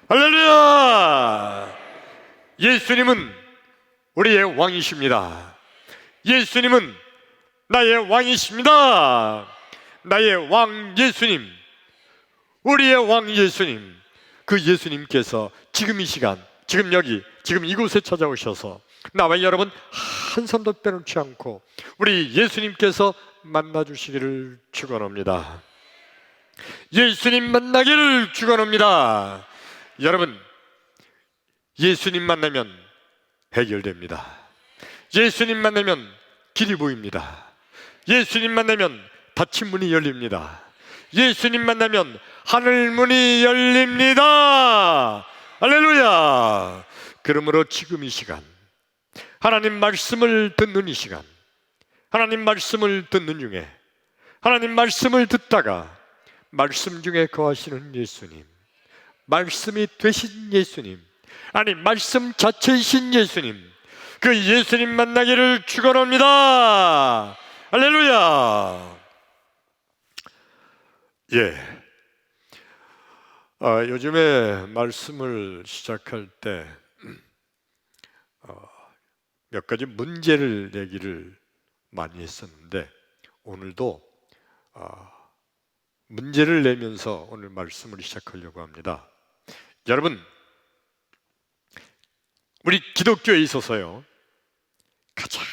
할렐루야! 예수님은 우리의 왕이십니다. 예수님은 나의 왕이십니다. 나의 왕 예수님, 우리의 왕 예수님, 그 예수님께서 지금 이 시간, 지금 여기, 지금 이곳에 찾아오셔서 나와 여러분 한 사람도 빼놓지 않고 우리 예수님께서 만나주시기를 축원합니다. 예수님 만나기를 축원합니다. 여러분, 예수님 만나면 해결됩니다. 예수님 만나면 길이 보입니다. 예수님 만나면 닫힌 문이 열립니다. 예수님 만나면 하늘 문이 열립니다. 할렐루야! 그러므로 지금 이 시간, 하나님 말씀을 듣는 이 시간, 하나님 말씀을 듣는 중에, 하나님 말씀을 듣다가 말씀 중에 거하시는 예수님, 말씀이 되신 예수님, 아니 말씀 자체이신 예수님, 그 예수님 만나기를 축원합니다. 할렐루야! 예, 요즘에 말씀을 시작할 때 몇 가지 문제를 내기를 많이 했었는데 오늘도 문제를 내면서 오늘 말씀을 시작하려고 합니다. 여러분, 우리 기독교에 있어서요 가장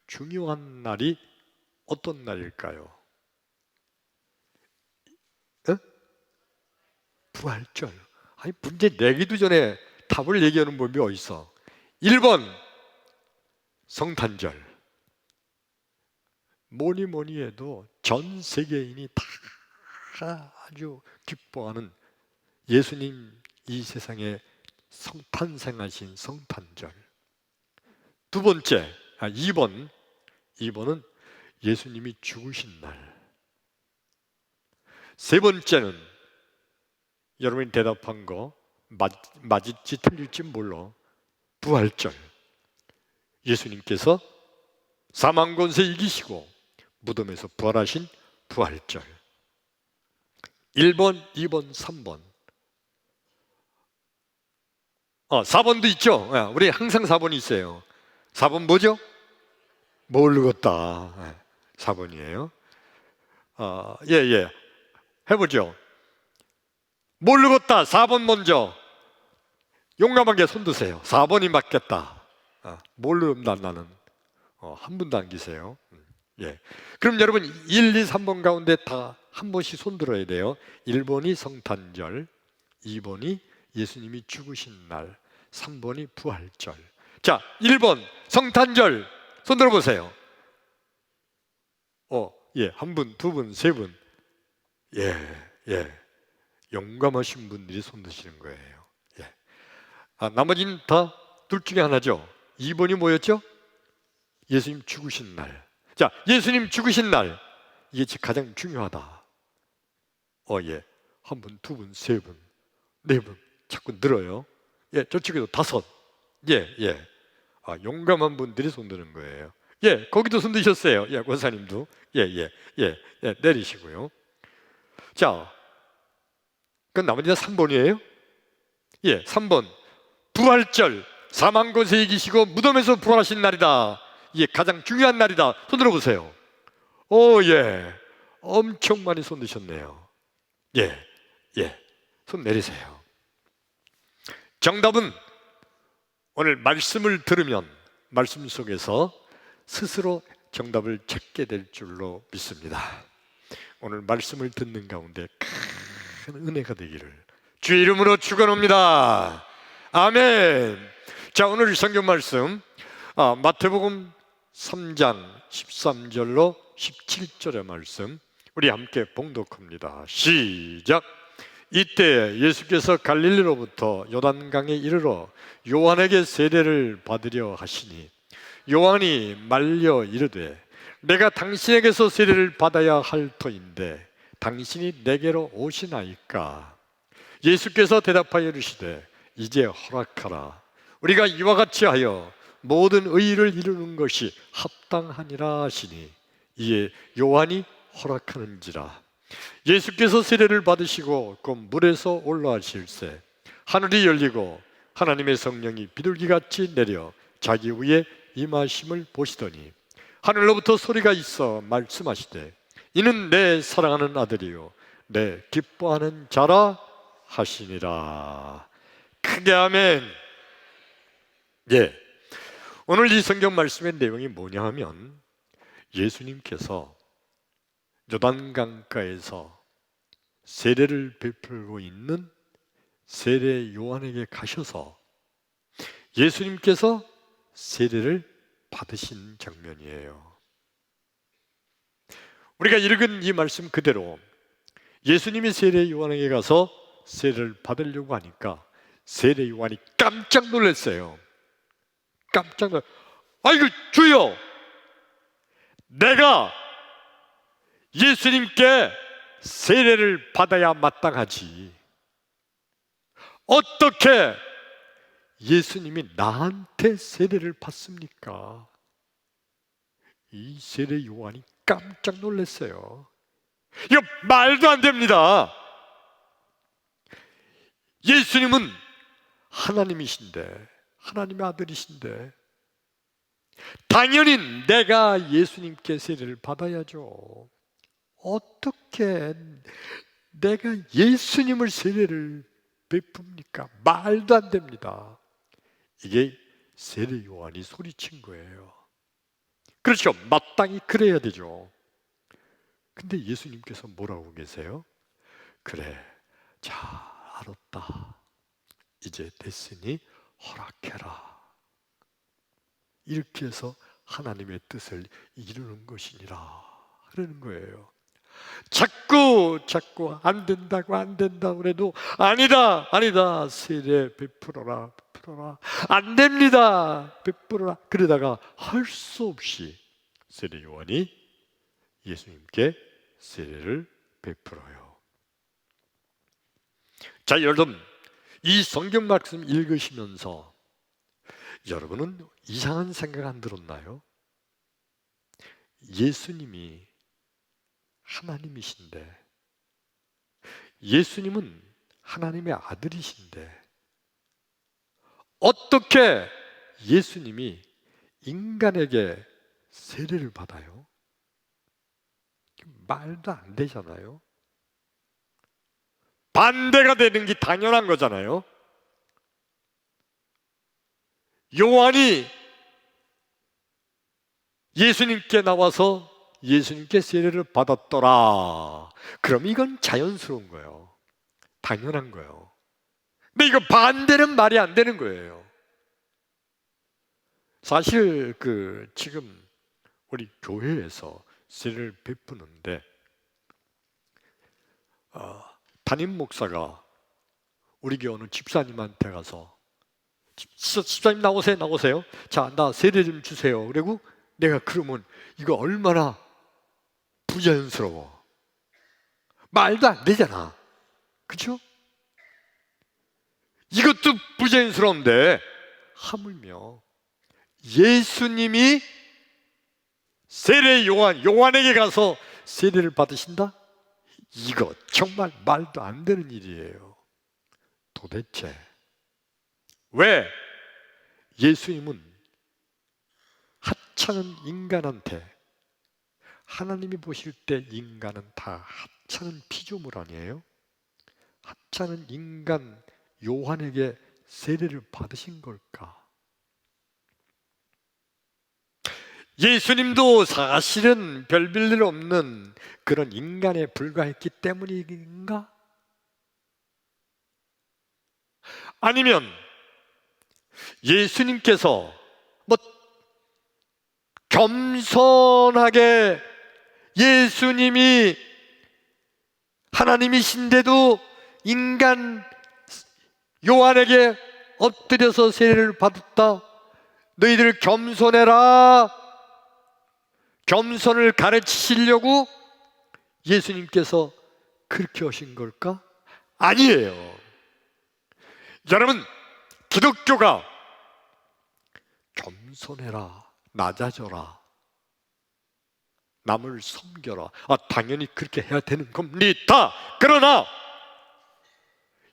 중요한 날이 어떤 날일까요? 부활절. 아니, 문제 내기도 전에 답을 얘기하는 법이 어디 있어? 1번 성탄절. 뭐니 해도 전 세계인이 다 아주 기뻐하는 예수님 이 세상에 탄생하신 성탄절. 두 번째, 2번은 예수님이 죽으신 날. 세 번째는 여러분이 대답한 거 맞을지 틀릴지 몰라, 부활절. 예수님께서 사망 권세 이기시고 무덤에서 부활하신 부활절. 1번, 2번, 3번. 4번도 있죠. 우리 항상 4번이 있어요. 4번 뭐죠? 모르겠다. 4번이에요. 예. 해보죠. 모르겠다. 4번 먼저. 용감하게 손 드세요. 4번이 맞겠다. 모르는다 나는. 한 분도 안 계세요. 예. 그럼 여러분 1, 2, 3번 가운데 다 한 번씩 손 들어야 돼요. 1번이 성탄절, 2번이 예수님이 죽으신 날, 3번이 부활절. 자, 1번 성탄절 손 들어보세요. 예, 한 분, 두 분, 세 분. 예. 용감하신 분들이 손 드시는 거예요. 예. 나머지는 다 둘 중에 하나죠. 2번이 뭐였죠? 예수님 죽으신 날. 자, 예수님 죽으신 날, 이게 가장 중요하다. 예. 한 분, 두 분, 세 분, 네 분, 자꾸 늘어요. 예, 저쪽에도 5. 예. 용감한 분들이 손 드는 거예요. 예, 거기도 손 드셨어요. 예, 권사님도. 예, 내리시고요. 자, 그 나머지는 3번이에요. 예, 3번. 부활절, 사망 권세 이기시고 무덤에서 부활하신 날이다. 이게 가장 중요한 날이다. 손 들어보세요. 예. 엄청 많이 손 드셨네요. 예. 손 내리세요. 정답은 오늘 말씀을 들으면 말씀 속에서 스스로 정답을 찾게 될 줄로 믿습니다. 오늘 말씀을 듣는 가운데 큰 은혜가 되기를 주의 이름으로 축원합니다. 아멘. 자, 오늘 성경 말씀 마태복음 3장 13절로 17절의 말씀 우리 함께 봉독합니다. 시작. 이때 예수께서 갈릴리로부터 요단강에 이르러 요한에게 세례를 받으려 하시니 요한이 말려 이르되 내가 당신에게서 세례를 받아야 할 터인데 당신이 내게로 오시나이까? 예수께서 대답하여 이르시되 이제 허락하라. 우리가 이와 같이 하여 모든 의를 이루는 것이 합당하니라 하시니 이에 요한이 허락하는지라. 예수께서 세례를 받으시고 곧 물에서 올라가실새 하늘이 열리고 하나님의 성령이 비둘기같이 내려 자기 위에 임하심을 보시더니 하늘로부터 소리가 있어 말씀하시되 이는 내 사랑하는 아들이요 내 기뻐하는 자라 하시니라. 크게 아멘. 예, 오늘 이 성경 말씀의 내용이 뭐냐 하면 예수님께서 요단강가에서 세례를 베풀고 있는 세례 요한에게 가셔서 예수님께서 세례를 받으신 장면이에요. 우리가 읽은 이 말씀 그대로 예수님이 세례 요한에게 가서 세례를 받으려고 하니까 세례 요한이 깜짝 놀랐어요. 깜짝 놀랐어요. 아이고 주여, 내가 예수님께 세례를 받아야 마땅하지 어떻게 예수님이 나한테 세례를 받습니까? 이 세례 요한이 깜짝 놀랐어요. 이거 말도 안 됩니다. 예수님은 하나님이신데, 하나님의 아들이신데 당연히 내가 예수님께 세례를 받아야죠. 어떻게 내가 예수님을 세례를 베풉니까? 말도 안 됩니다. 이게 세례 요한이 소리친 거예요. 그렇죠, 마땅히 그래야 되죠. 근데 예수님께서 뭐라고 계세요? 그래, 자, 알았다. 이제 됐으니 허락해라. 이렇게 해서 하나님의 뜻을 이루는 것이니라 그러는 거예요. 자꾸 안 된다고 그래도 아니다 세례 베풀어라 안 됩니다 베풀어라 그러다가 할 수 없이 세례 요한이 예수님께 세례를 베풀어요. 자, 여러분, 이 성경 말씀 읽으시면서 여러분은 이상한 생각 안 들었나요? 예수님이 하나님이신데, 예수님은 하나님의 아들이신데 어떻게 예수님이 인간에게 세례를 받아요? 말도 안 되잖아요. 반대가 되는 게 당연한 거잖아요. 요한이 예수님께 나와서 예수님께 세례를 받았더라. 그럼 이건 자연스러운 거예요. 당연한 거예요. 근데 이거 반대는 말이 안 되는 거예요. 사실 지금 우리 교회에서 세례를 베푸는데 담임 목사가 우리 교회 어느 집사님한테 가서 집사님 나오세요. 자, 나 세례 좀 주세요. 그리고 내가 그러면 이거 얼마나 부자연스러워. 말도 안 되잖아. 그렇죠? 이것도 부자연스러운데 하물며 예수님이 세례 요한에게 가서 세례를 받으신다? 이거 정말 말도 안 되는 일이에요. 도대체 왜 예수님은 하찮은 인간한테, 하나님이 보실 때 인간은 다 하찮은 피조물 아니에요? 하찮은 인간 요한에게 세례를 받으신 걸까? 예수님도 사실은 별볼일 없는 그런 인간에 불과했기 때문인가? 아니면 예수님께서 겸손하게 예수님이 하나님이신데도 인간 요한에게 엎드려서 세례를 받았다. 너희들 겸손해라. 겸손을 가르치시려고 예수님께서 그렇게 하신 걸까? 아니에요. 여러분, 기독교가 겸손해라, 낮아져라, 남을 섬겨라, 당연히 그렇게 해야 되는 겁니다. 그러나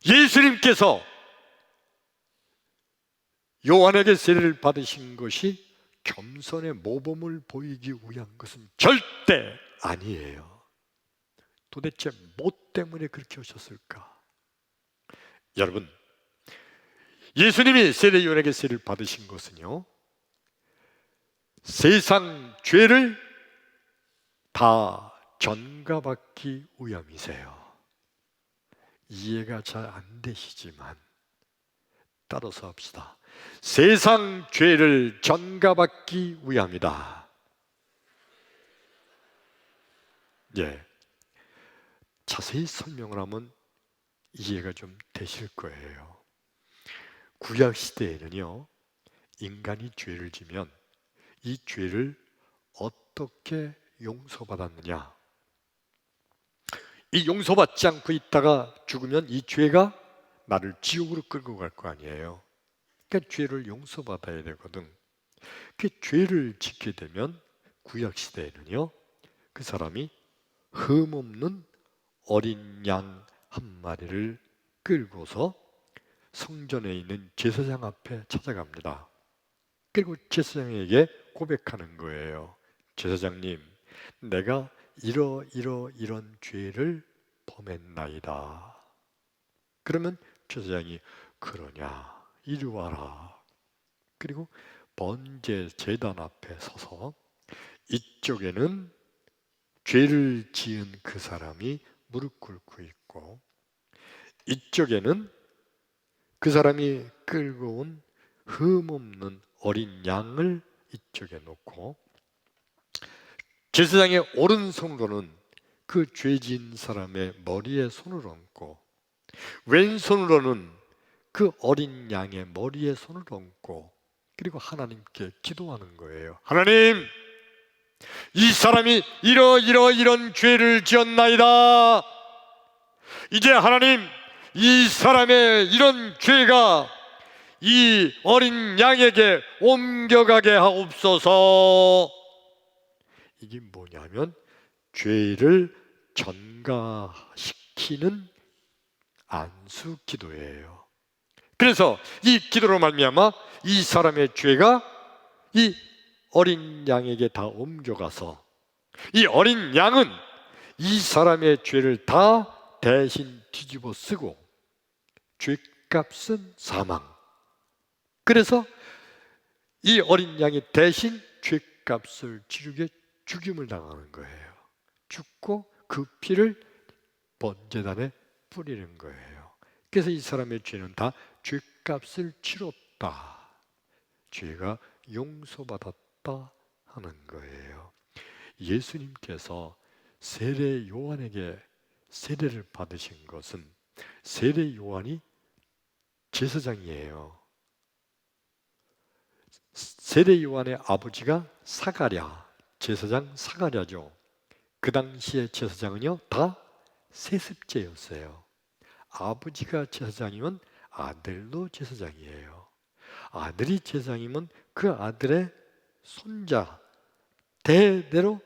예수님께서 요한에게 세례를 받으신 것이 겸손의 모범을 보이기 위한 것은 절대 아니에요. 도대체 뭐 때문에 그렇게 하셨을까? 여러분, 예수님이 세례 요한에게 세례를 받으신 것은요, 세상 죄를 다 전가받기 위함이세요. 이해가 잘 안 되시지만 따라서 합시다. 세상 죄를 전가받기 위함이다. 예, 자세히 설명을 하면 이해가 좀 되실 거예요. 구약 시대에는요, 인간이 죄를 지면 이 죄를 어떻게 용서받았느냐? 이 용서받지 않고 있다가 죽으면 이 죄가 나를 지옥으로 끌고 갈 거 아니에요. 그러니까 죄를 용서받아야 되거든. 그 죄를 짓게 되면 구약 시대에는요, 그 사람이 흠없는 어린 양 한 마리를 끌고서 성전에 있는 제사장 앞에 찾아갑니다. 그리고 제사장에게 고백하는 거예요. 제사장님, 내가 이런 죄를 범했나이다. 그러면 제사장이 그러냐, 이리 와라. 그리고 번제 제단 앞에 서서 이쪽에는 죄를 지은 그 사람이 무릎 꿇고 있고, 이쪽에는 그 사람이 끌고 온 흠없는 어린 양을 이쪽에 놓고, 제사장의 오른손으로는 그 죄 지은 사람의 머리에 손을 얹고, 왼손으로는 그 어린 양의 머리에 손을 얹고, 그리고 하나님께 기도하는 거예요. 하나님, 이 사람이 이런 죄를 지었나이다. 이제 하나님, 이 사람의 이런 죄가 이 어린 양에게 옮겨가게 하옵소서. 이게 뭐냐면 죄를 전가시키는 안수 기도예요. 그래서 이 기도로 말미암아 이 사람의 죄가 이 어린 양에게 다 옮겨가서 이 어린 양은 이 사람의 죄를 다 대신 뒤집어 쓰고 죄값은 사망. 그래서 이 어린 양이 대신 죄값을 치르게 죽임을 당하는 거예요. 죽고 그 피를 번제단에 뿌리는 거예요. 그래서 이 사람의 죄는 다 죄값을 치렀다, 죄가 용서받았다 하는 거예요. 예수님께서 세례 요한에게 세례를 받으신 것은 세례 요한이 제사장이에요. 세례 요한의 아버지가 사가랴, 제사장 사가랴죠. 그 당시의 제사장은요, 다 세습제였어요. 아버지가 제사장이면 아들도 제사장이에요. 아들이 제사장이면 그 아들의 손자 대대로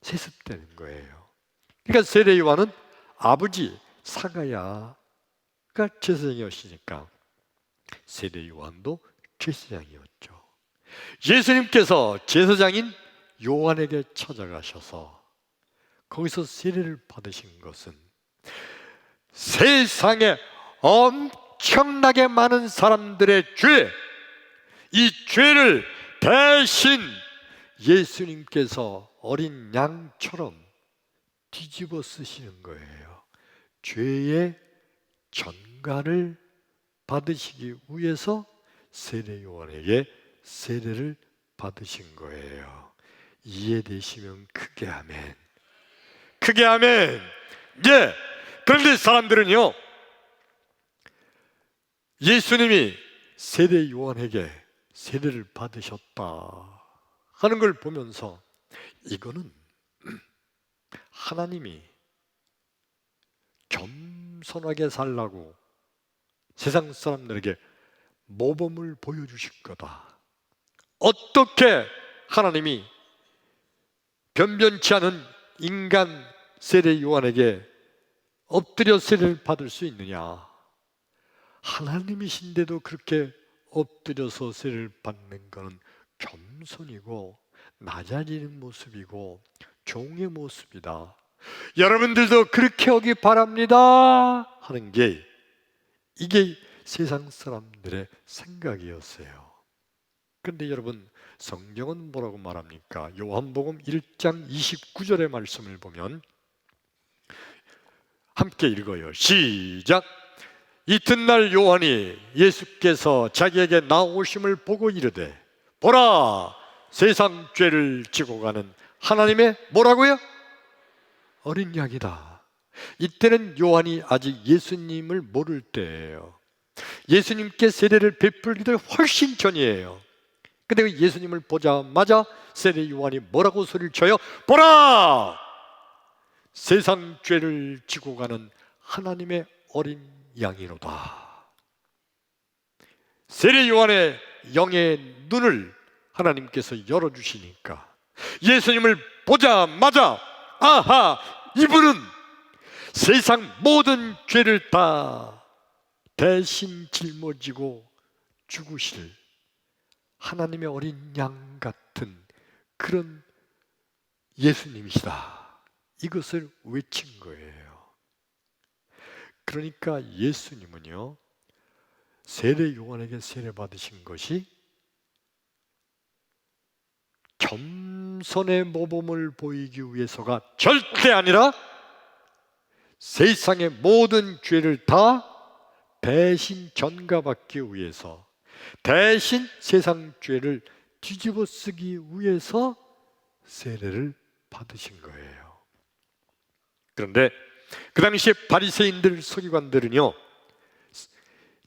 세습되는 거예요. 그러니까 세례 요한은 아버지 사가랴가 제사장이었으니까 세례 요한도 제사장이었죠. 예수님께서 제사장인 요한에게 찾아가셔서 거기서 세례를 받으신 것은 세상에 엄청나게 많은 사람들의 죄, 이 죄를 대신 예수님께서 어린 양처럼 뒤집어 쓰시는 거예요. 죄의 전가를 받으시기 위해서 세례 요한에게 세례를 받으신 거예요. 이해되시면 크게 아멘. 크게 아멘. 예. 그런데 사람들은요, 예수님이 세례 요한에게 세례를 받으셨다 하는 걸 보면서 이거는 하나님이 겸손하게 살라고 세상 사람들에게 모범을 보여주실 거다. 어떻게 하나님이 변변치 않은 인간 세례 요한에게 엎드려 세례를 받을 수 있느냐? 하나님이신데도 그렇게 엎드려서 세례를 받는 것은 겸손이고 낮아지는 모습이고 종의 모습이다. 여러분들도 그렇게 하기 바랍니다 하는 게 이게 세상 사람들의 생각이었어요. 그런데 여러분, 성경은 뭐라고 말합니까? 요한복음 1장 29절의 말씀을 보면 함께 읽어요. 시작! 이튿날 요한이 예수께서 자기에게 나오심을 보고 이르되 보라! 세상 죄를 지고 가는 하나님의 뭐라고요? 어린 양이다. 이때는 요한이 아직 예수님을 모를 때예요. 예수님께 세례를 베풀기도 훨씬 전이에요. 근데 예수님을 보자마자 세례 요한이 뭐라고 소리를 쳐요? 보라! 세상 죄를 지고 가는 하나님의 어린 양이로다. 세례 요한의 영의 눈을 하나님께서 열어주시니까 예수님을 보자마자 아하! 이분은 세상 모든 죄를 다 대신 짊어지고 죽으실 하나님의 어린 양 같은 그런 예수님이시다. 이것을 외친 거예요. 그러니까 예수님은요, 세례 요한에게 세례 받으신 것이 겸손의 모범을 보이기 위해서가 절대 아니라 세상의 모든 죄를 다 대신 전가받기 위해서, 대신 세상 죄를 뒤집어 쓰기 위해서 세례를 받으신 거예요. 그런데 그 당시에 바리새인들, 서기관들은요,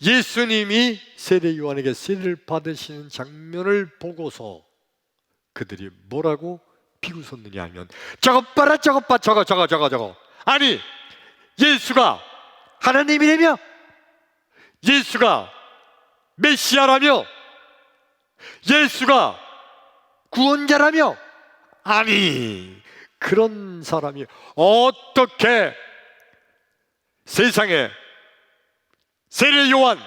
예수님이 세례 요한에게 세례를 받으시는 장면을 보고서 그들이 뭐라고 비웃었느냐 하면 저것 봐라, 저것 봐, 저거. 아니, 예수가 하나님이라며, 예수가 메시아라며, 예수가 구원자라며, 아니 그런 사람이 어떻게 세상에 세례 요한,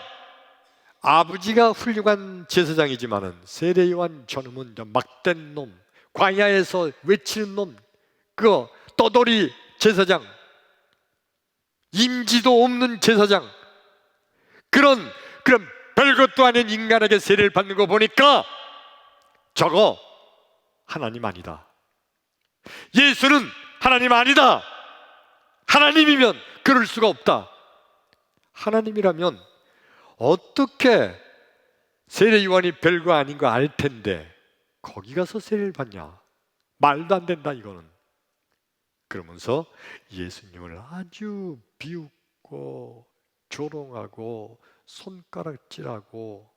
아버지가 훌륭한 제사장이지만은 세례 요한 저놈은 막된 놈, 광야에서 외치는 놈, 그 떠돌이 제사장, 임지도 없는 제사장, 그런 별것도 아닌 인간에게 세례를 받는 거 보니까 저거 하나님 아니다. 예수는 하나님 아니다. 하나님이면 그럴 수가 없다. 하나님이라면 어떻게 세례 요한이 별거 아닌 거 알 텐데 거기 가서 세례를 받냐? 말도 안 된다 이거는. 그러면서 예수님을 아주 비웃고 조롱하고 손가락질하고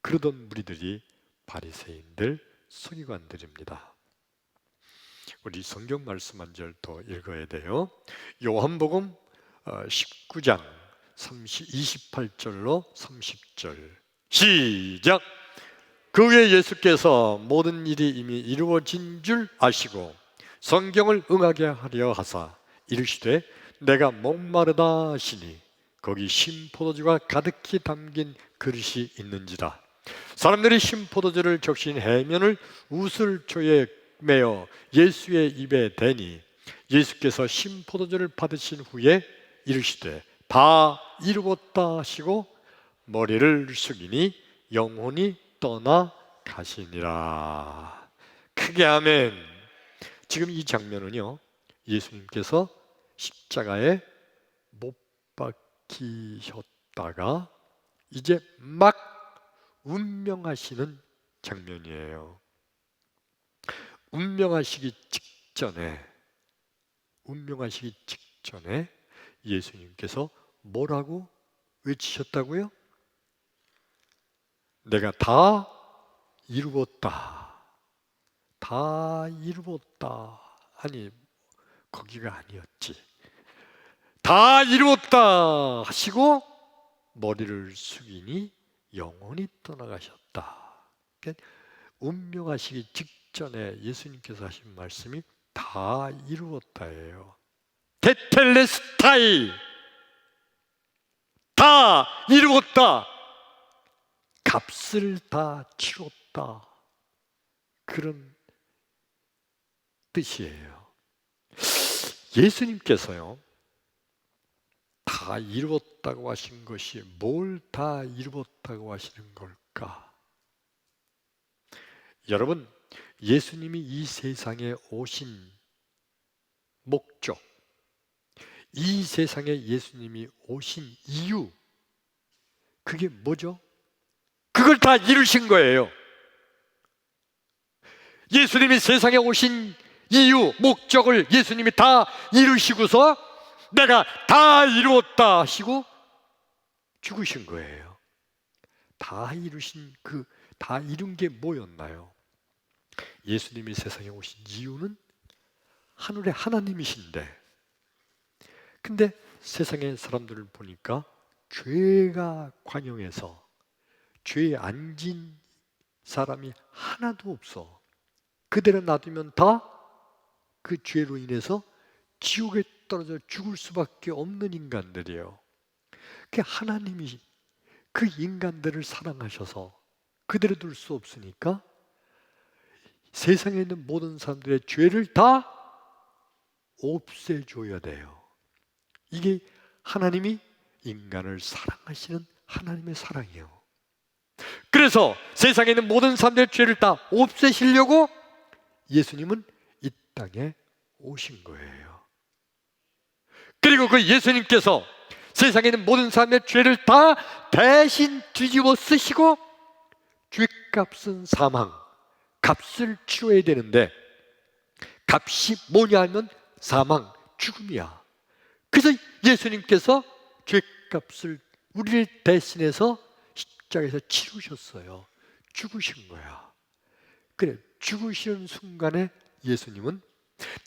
그러던 무리들이 바리새인들, 서기관들입니다. 우리 성경 말씀 한 절 더 읽어야 돼요. 요한복음 19장 28절로 30절 시작! 그 후에 예수께서 모든 일이 이미 이루어진 줄 아시고 성경을 응하게 하려 하사 이르시되 내가 목마르다 하시니 거기 신포도주가 가득히 담긴 그릇이 있는지라. 사람들이 신포도주를 적신 해면을 우슬초에 매어 예수의 입에 대니 예수께서 신포도주를 받으신 후에 이르시되 다 이루었다 하시고 머리를 숙이니 영혼이 떠나 가시니라. 크게 아멘. 지금 이 장면은요, 예수님께서 십자가에 못 박히셨다가 이제 막 운명하시는 장면이에요. 운명하시기 직전에 예수님께서 뭐라고 외치셨다고요? 내가 다 이루었다. 다 이루었다. 아니, 거기가 아니었지. 다 이루었다 하시고 머리를 숙이니 영혼이 떠나가셨다. 그러니까 운명하시기 직전에 예수님께서 하신 말씀이 다 이루었다예요. 테텔레스타이, 다 이루었다. 값을 다 치렀다, 그런 뜻이에요. 예수님께서요, 다 이루었다고 하신 것이 뭘 다 이루었다고 하시는 걸까? 여러분, 예수님이 이 세상에 오신 목적, 이 세상에 예수님이 오신 이유, 그게 뭐죠? 그걸 다 이루신 거예요. 예수님이 세상에 오신 이유, 목적을 예수님이 다 이루시고서 내가 다 이루었다 하시고 죽으신 거예요. 다 이루신 다 이룬 게 뭐였나요? 예수님이 세상에 오신 이유는 하늘의 하나님이신데, 근데 세상의 사람들을 보니까 죄가 관영해서 죄에 앉은 사람이 하나도 없어. 그대로 놔두면 다 그 죄로 인해서 지옥에 떨어져 죽을 수밖에 없는 인간들이에요. 그 하나님이 그 인간들을 사랑하셔서 그대로 둘 수 없으니까 세상에 있는 모든 사람들의 죄를 다 없애줘야 돼요. 이게 하나님이 인간을 사랑하시는 하나님의 사랑이에요. 그래서 세상에 있는 모든 사람들의 죄를 다 없애시려고 예수님은 이 땅에 오신 거예요. 그리고 그 예수님께서 세상에 있는 모든 사람의 죄를 다 대신 뒤집어 쓰시고 죄값은 사망, 값을 치러야 되는데 값이 뭐냐 하면 사망, 죽음이야. 그래서 예수님께서 죄값을 우리를 대신해서 십자가에서 치르셨어요. 죽으신 거야. 그래, 죽으시는 순간에 예수님은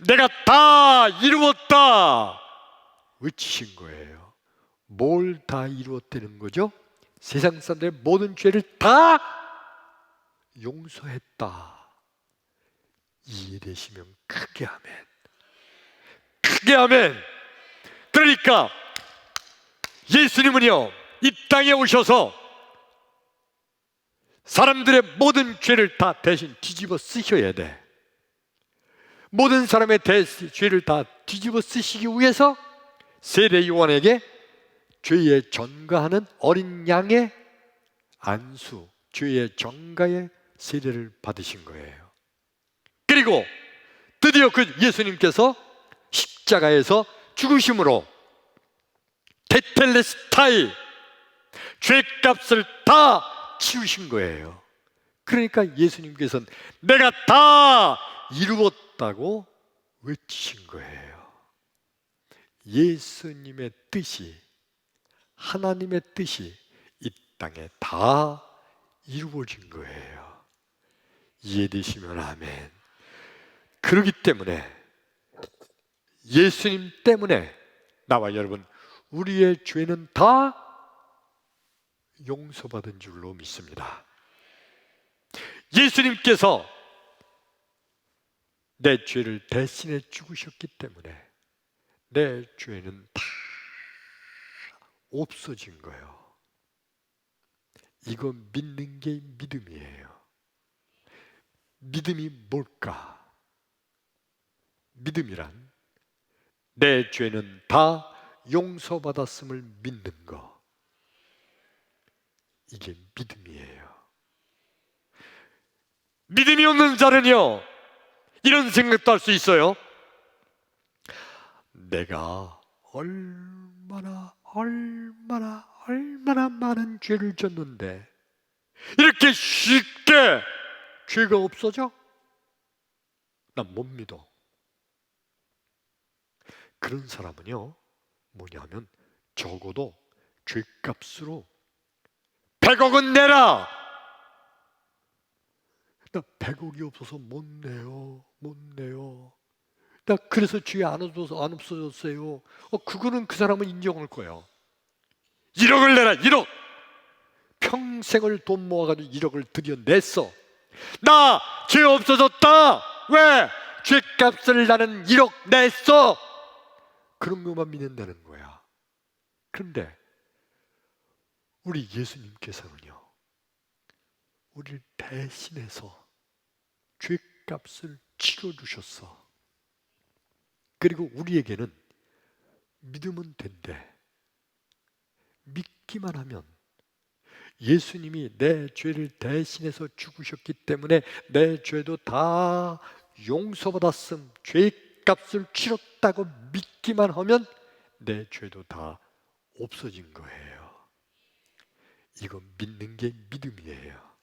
내가 다 이루었다 외치신 거예요. 뭘 다 이루었다는 거죠? 세상 사람들의 모든 죄를 다 용서했다. 이해되시면 크게 아멘. 크게 아멘. 그러니까 예수님은요, 이 땅에 오셔서 사람들의 모든 죄를 다 대신 뒤집어 쓰셔야 돼. 모든 사람의 죄를 다 뒤집어 쓰시기 위해서 세례 요한에게 죄에 전가하는 어린 양의 안수, 죄의 전가의 세례를 받으신 거예요. 그리고 드디어 그 예수님께서 십자가에서 죽으심으로 테텔레스타이, 죄값을 다 치우신 거예요. 그러니까 예수님께서는 내가 다 이루었다고 외치신 거예요. 예수님의 뜻이, 하나님의 뜻이 이 땅에 다 이루어진 거예요. 이해되시면 아멘. 그렇기 때문에 예수님 때문에 나와 여러분, 우리의 죄는 다 용서받은 줄로 믿습니다. 예수님께서 내 죄를 대신해 죽으셨기 때문에 내 죄는 다 없어진 거예요. 이거 믿는 게 믿음이에요. 믿음이 뭘까? 믿음이란 내 죄는 다 용서받았음을 믿는 거, 이게 믿음이에요. 믿음이 없는 자는요, 이런 생각도 할 수 있어요. 내가 얼마나 많은 죄를 졌는데 이렇게 쉽게 죄가 없어져? 난 못 믿어. 그런 사람은요, 뭐냐면 적어도 죄값으로 100억은 내라. 나 100억이 없어서 못 내요. 나 그래서 죄 안 없어졌어요. 그거는 그 사람은 인정할 거예요. 1억을 내라, 1억. 평생을 돈 모아가지고 1억을 드디어 냈어. 나 죄 없어졌다. 왜? 죄값을 나는 1억 냈어. 그런 것만 믿는다는 거야. 그런데 우리 예수님께서는요, 우리를 대신해서 죄값을 치러주셨어. 그리고 우리에게는 믿으면 된대. 믿기만 하면, 예수님이 내 죄를 대신해서 죽으셨기 때문에 내 죄도 다 용서받았음, 죄값을 치렀다고 믿기만 하면 내 죄도 다 없어진 거예요. 이거 믿는 게 믿음이에요.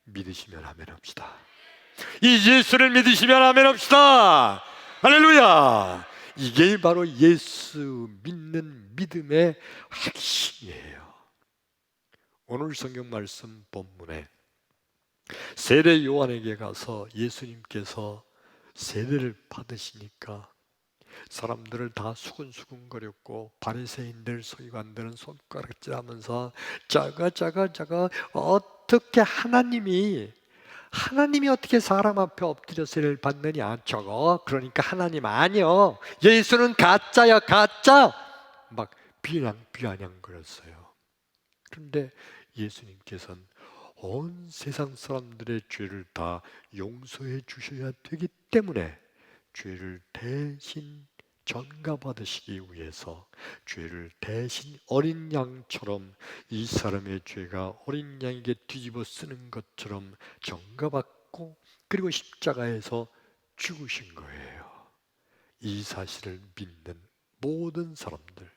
믿으시면 아멘 합시다. 이 예수를 믿으시면 아멘 합시다. 할렐루야. 이게 바로 예수 믿는 믿음의 핵심이에요. 오늘 성경 말씀 본문에 세례 요한에게 가서 예수님께서 세례를 받으시니까 사람들을 다 수근수근거렸고, 바리새인들, 서기관들은 손가락질하면서 저거 어떻게 하나님이 어떻게 사람 앞에 엎드려 세례를 받느냐, 저거 그러니까 하나님 아니요, 예수는 가짜야 가짜, 막 비아냥거렸어요. 그런데 예수님께서는 온 세상 사람들의 죄를 다 용서해 주셔야 되기 때문에 죄를 대신 전가받으시기 위해서 죄를 대신 어린 양처럼, 이 사람의 죄가 어린 양에게 뒤집어 쓰는 것처럼 전가받고, 그리고 십자가에서 죽으신 거예요. 이 사실을 믿는 모든 사람들,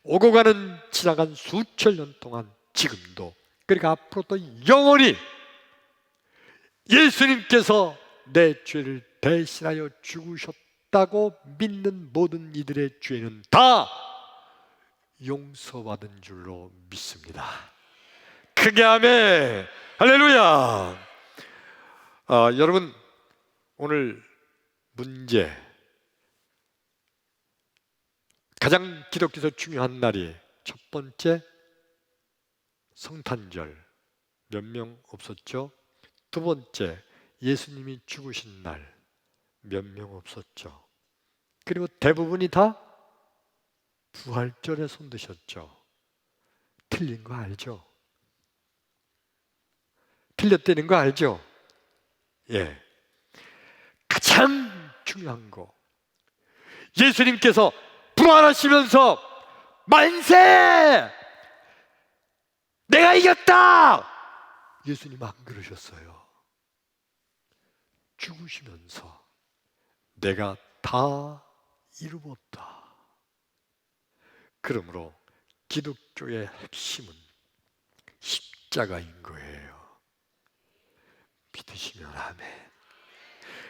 오고 가는 지나간 수천 년 동안, 지금도, 그러니까 앞으로도 영원히 예수님께서 내 죄를 대신하여 죽으셨다고 믿는 모든 이들의 죄는 다 용서받은 줄로 믿습니다. 크게 아멘. 할렐루야. 여러분, 오늘 문제, 가장 기독교에서 중요한 날이 첫 번째 성탄절, 몇 명 없었죠? 두 번째 예수님이 죽으신 날, 몇 명 없었죠? 그리고 대부분이 다 부활절에 손드셨죠? 틀린 거 알죠? 틀렸다는 거 알죠? 예. 가장 중요한 거, 예수님께서 부활하시면서 만세! 내가 이겼다! 예수님 안 그러셨어요. 죽으시면서 내가 다 이루었다. 그러므로 기독교의 핵심은 십자가인 거예요. 믿으시면 아멘.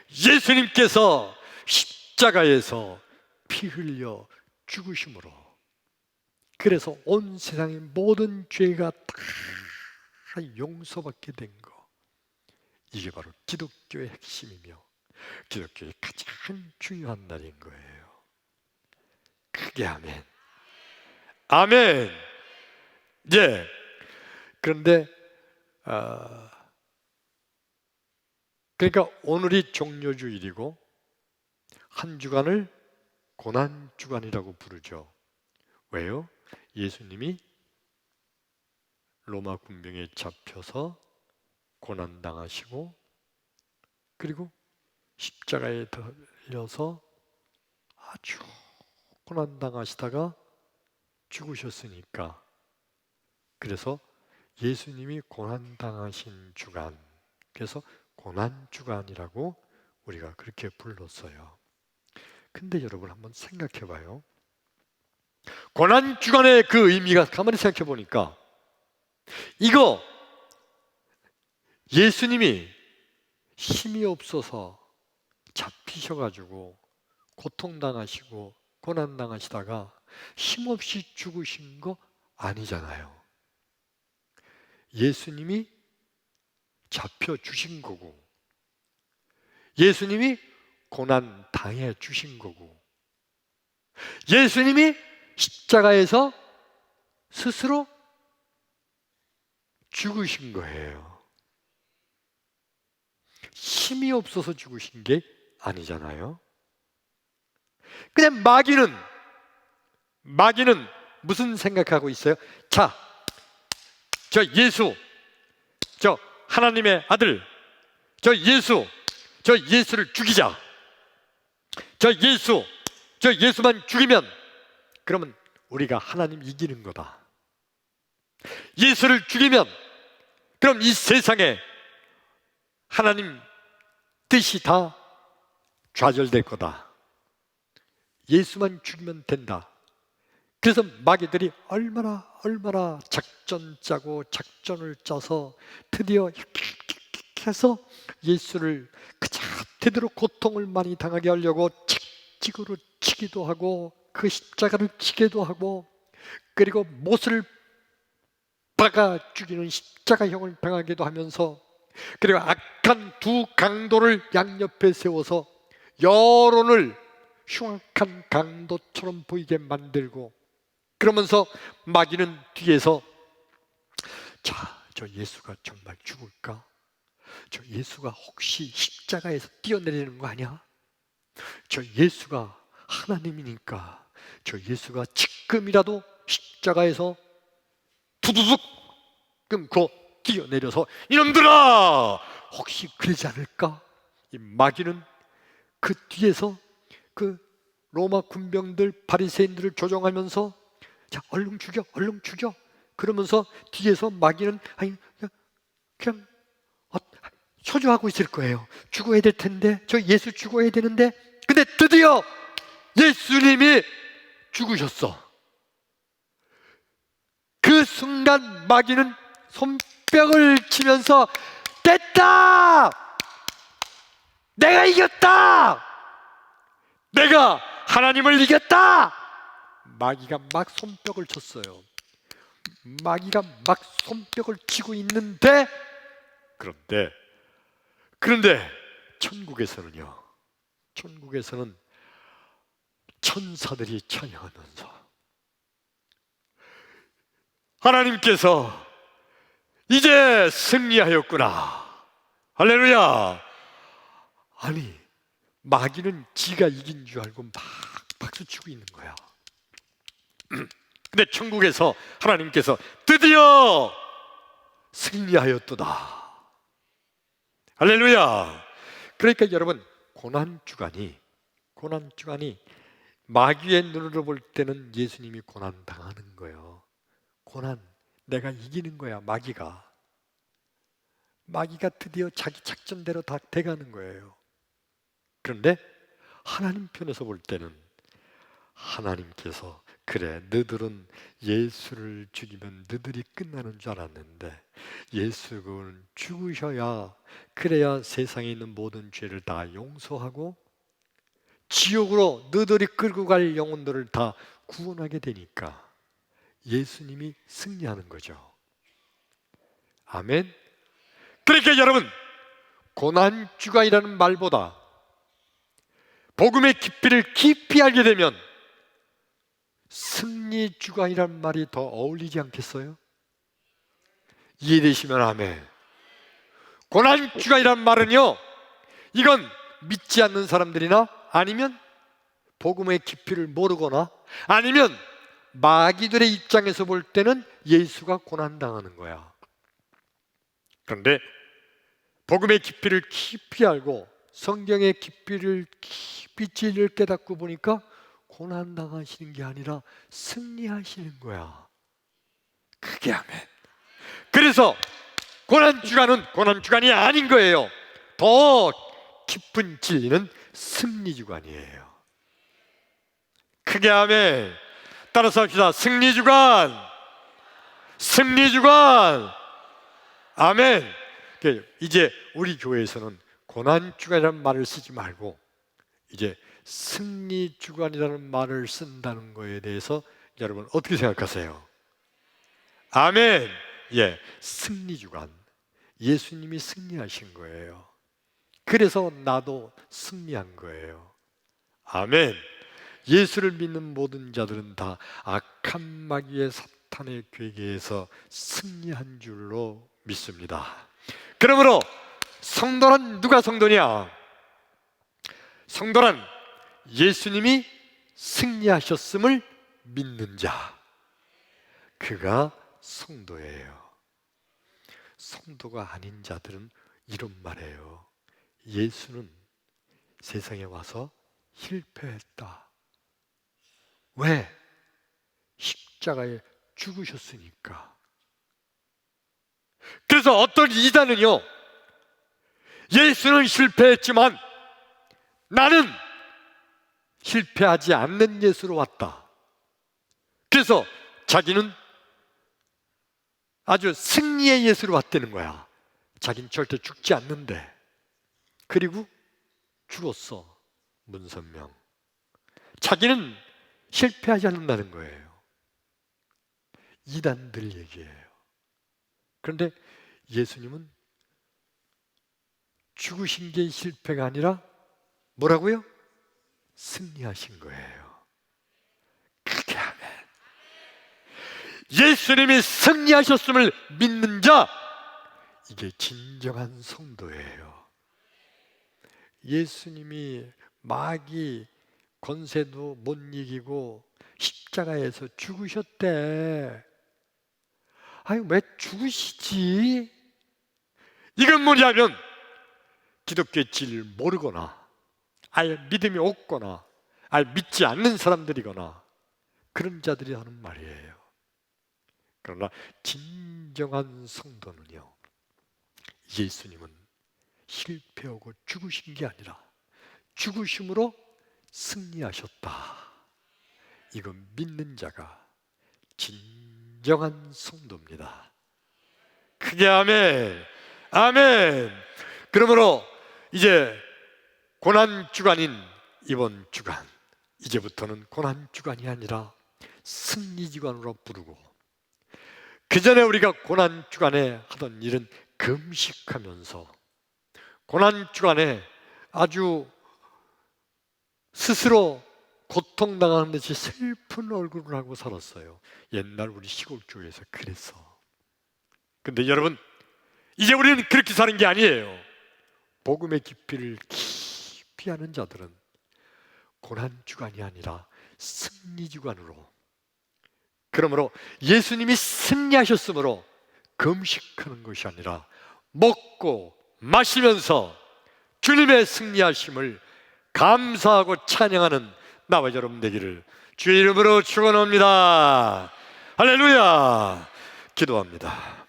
예수님께서 십자가에서 피 흘려 죽으심으로, 그래서 온 세상의 모든 죄가 다 용서받게 된 거, 이게 바로 기독교의 핵심이며 기독교의 가장 중요한 날인 거예요. 크게 아멘. 아멘. 예. 그런데 그러니까 오늘이 종려주일이고 한 주간을 고난주간이라고 부르죠. 왜요? 예수님이 로마 군병에 잡혀서 고난당하시고, 그리고 십자가에 달려서 아주 고난당하시다가 죽으셨으니까, 그래서 예수님이 고난당하신 주간, 그래서 고난주간이라고 우리가 그렇게 불렀어요. 근데 여러분 한번 생각해 봐요. 고난주간의 그 의미가 가만히 생각해 보니까, 이거 예수님이 힘이 없어서 잡히셔가지고 고통당하시고 고난당하시다가 힘없이 죽으신 거 아니잖아요. 예수님이 잡혀 주신 거고, 예수님이 고난 당해 주신 거고, 예수님이 십자가에서 스스로 죽으신 거예요. 힘이 없어서 죽으신 게 아니잖아요. 그냥 마귀는 무슨 생각하고 있어요? 자, 저 예수 저 하나님의 아들, 저 예수를 죽이자. 저 예수만 죽이면 그러면 우리가 하나님 이기는 거다. 예수를 죽이면 그럼 이 세상에 하나님 뜻이 다 좌절될 거다. 예수만 죽이면 된다. 그래서 마귀들이 얼마나 작전 짜고 작전을 짜서 드디어 이렇게 해서 예수를 그저 되도록 고통을 많이 당하게 하려고 찍찍으로 치기도 하고 그 십자가를 치기도 하고 그리고 못을 박아 죽이는 십자가형을 당하기도 하면서 그리고 악한 두 강도를 양옆에 세워서 여론을 흉악한 강도처럼 보이게 만들고 그러면서 마귀는 뒤에서 저 예수가 정말 죽을까? 저 예수가 혹시 십자가에서 뛰어내리는 거 아니야? 저 예수가 하나님이니까 저 예수가 지금이라도 십자가에서 두두둑 끊고 뛰어내려서 이놈들아! 혹시 그러지 않을까? 이 마귀는 그 뒤에서 그 로마 군병들 바리새인들을 조종하면서 자 얼른 죽여 그러면서 뒤에서 마귀는 그냥 초조하고 있을 거예요. 죽어야 될 텐데 저 예수 죽어야 되는데 근데 드디어 예수님이 죽으셨어. 그 순간 마귀는 손뼉을 치면서 됐다! 내가 이겼다! 내가 하나님을 이겼다! 마귀가 막 손뼉을 쳤어요. 마귀가 막 손뼉을 치고 있는데 그런데 천국에서는요. 천국에서는 천사들이 찬양하면서 하나님께서 이제 승리하였구나. 할렐루야. 아니 마귀는 지가 이긴 줄 알고 막 박수치고 있는 거야. 근데 천국에서 하나님께서 드디어 승리하였도다. 할렐루야. 그러니까 여러분 고난주간이 마귀의 눈으로 볼 때는 예수님이 고난당하는 거예요. 고난 내가 이기는 거야. 마귀가 드디어 자기 작전대로 다 돼가는 거예요. 그런데 하나님 편에서 볼 때는 하나님께서 그래 너희들은 예수를 죽이면 너희들이 끝나는 줄 알았는데 예수는 죽으셔야 그래야 세상에 있는 모든 죄를 다 용서하고 지옥으로 너희들이 끌고 갈 영혼들을 다 구원하게 되니까 예수님이 승리하는 거죠. 아멘. 그러니까 여러분 고난주간이라는 말보다 복음의 깊이를 깊이 알게 되면 승리주간이라는 말이 더 어울리지 않겠어요? 이해되시면 아멘. 고난주간이라는 말은요 이건 믿지 않는 사람들이나 아니면 복음의 깊이를 모르거나 아니면 마귀들의 입장에서 볼 때는 예수가 고난당하는 거야. 그런데 복음의 깊이를 깊이 알고 성경의 깊이를 깊이 진리를 깨닫고 보니까 고난당하시는 게 아니라 승리하시는 거야. 그게 아멘. 그래서 고난주간은 고난주간이 아닌 거예요. 더 깊은 진리는 승리주간이에요. 크게 아멘. 따라서 합시다. 승리주간 아멘. 이제 우리 교회에서는 고난주간이라는 말을 쓰지 말고 이제 승리주간이라는 말을 쓴다는 거에 대해서 여러분 어떻게 생각하세요? 아멘. 예, 승리주간. 예수님이 승리하신 거예요. 그래서 나도 승리한 거예요. 아멘. 예수를 믿는 모든 자들은 다 악한 마귀의 사탄의 괴계에서 승리한 줄로 믿습니다. 그러므로 성도란 누가 성도냐? 성도란 예수님이 승리하셨음을 믿는 자, 그가 성도예요. 성도가 아닌 자들은 이런 말이에요. 예수는 세상에 와서 실패했다. 왜? 십자가에 죽으셨으니까. 그래서 어떤 이단은요, 예수는 실패했지만 나는 실패하지 않는 예수로 왔다. 그래서 자기는 아주 승리의 예수로 왔다는 거야. 자기는 절대 죽지 않는데. 그리고 죽었어, 문선명. 자기는 실패하지 않는다는 거예요. 이단들 얘기예요. 그런데 예수님은 죽으신 게 실패가 아니라 뭐라고요? 승리하신 거예요. 그게 아멘. 예수님이 승리하셨음을 믿는 자, 이게 진정한 성도예요. 예수님이 마귀 권세도 못 이기고 십자가에서 죽으셨대. 아유, 왜 죽으시지? 이건 뭐냐면 기독교의 진리를 모르거나 아예 믿음이 없거나 아예 믿지 않는 사람들이거나 그런 자들이 하는 말이에요. 그러나 진정한 성도는요, 예수님은 실패하고 죽으신 게 아니라 죽으심으로 승리하셨다. 이건 믿는 자가 진정한 성도입니다. 크게 아멘. 아멘. 그러므로 이제 고난주간인 이번 주간, 이제부터는 고난주간이 아니라 승리주간으로 부르고, 그 전에 우리가 고난주간에 하던 일은 금식하면서 고난주간에 아주 스스로 고통당하는 듯이 슬픈 얼굴을 하고 살았어요. 옛날 우리 시골교회에서 그랬어. 근데 여러분, 이제 우리는 그렇게 사는 게 아니에요. 복음의 깊이를 깊이 하는 자들은 고난주간이 아니라 승리주간으로, 그러므로 예수님이 승리하셨으므로 금식하는 것이 아니라 먹고 마시면서 주님의 승리하심을 감사하고 찬양하는 나와 여러분 되기를 주의 이름으로 축원합니다. 할렐루야. 기도합니다.